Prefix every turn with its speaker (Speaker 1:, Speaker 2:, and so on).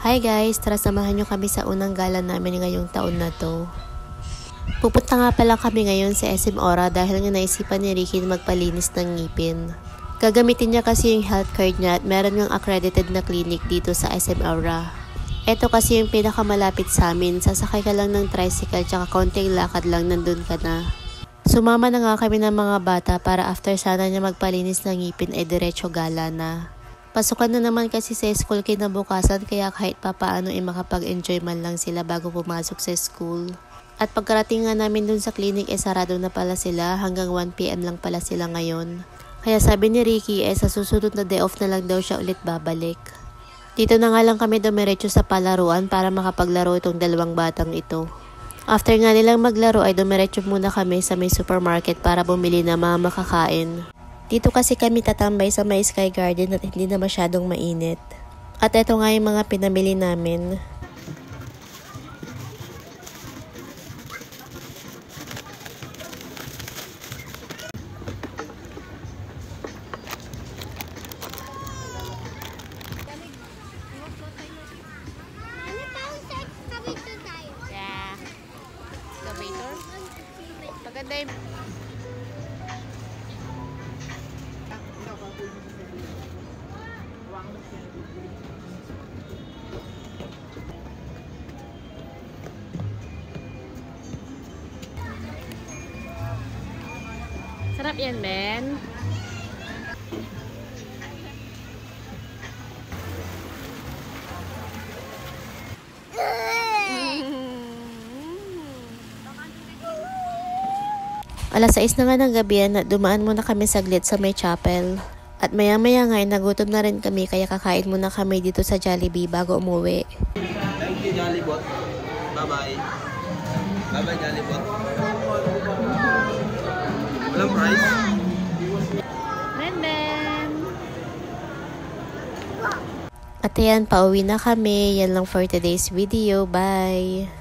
Speaker 1: Hi guys, tara samahan nyo kami sa unang gala namin ngayong taon na to. Pupunta nga pala kami ngayon sa SM Aura dahil nga naisipan ni Ricky na magpalinis ng ngipin. Gagamitin niya kasi yung health card niya at meron ng accredited na clinic dito sa SM Aura. Ito kasi yung pinakamalapit sa amin, sasakay ka lang ng tricycle tsaka konting lakad lang nandun ka na. Sumama na nga kami ng mga bata para after sana niya magpalinis ng ngipin ay diretso gala na. Pasukan na naman kasi sa school kinabukasan kaya kahit papaano ay makapag-enjoy man lang sila bago pumasok sa school. At pagkarating nga namin dun sa clinic sarado na pala sila, hanggang 1 PM lang pala sila ngayon. Kaya sabi ni Ricky sa susunod na day off na lang daw siya ulit babalik. Dito na nga lang kami dumiretso sa palaruan para makapaglaro itong dalawang batang ito. After nga nilang maglaro ay dumiretso muna kami sa may supermarket para bumili ng mga makakain. Dito kasi kami tatambay sa may Sky Garden at hindi na masyadong mainit. At ito nga yung mga pinamili namin.
Speaker 2: Yeah. Excavator? Maganda yung... Sarap yan, Ben.
Speaker 1: Alas 6 na nga ng gabi at dumaan muna kami saglit sa may chapel. At maya-maya nga nagutom na rin kami kaya kakain muna kami dito sa Jollibee bago umuwi.
Speaker 3: Thank you, Jollibot. Bye-bye. Bye-bye, Jollibot. Walang price.
Speaker 2: Ben.
Speaker 1: At ayan, pauwi na kami. Yan lang for today's video. Bye!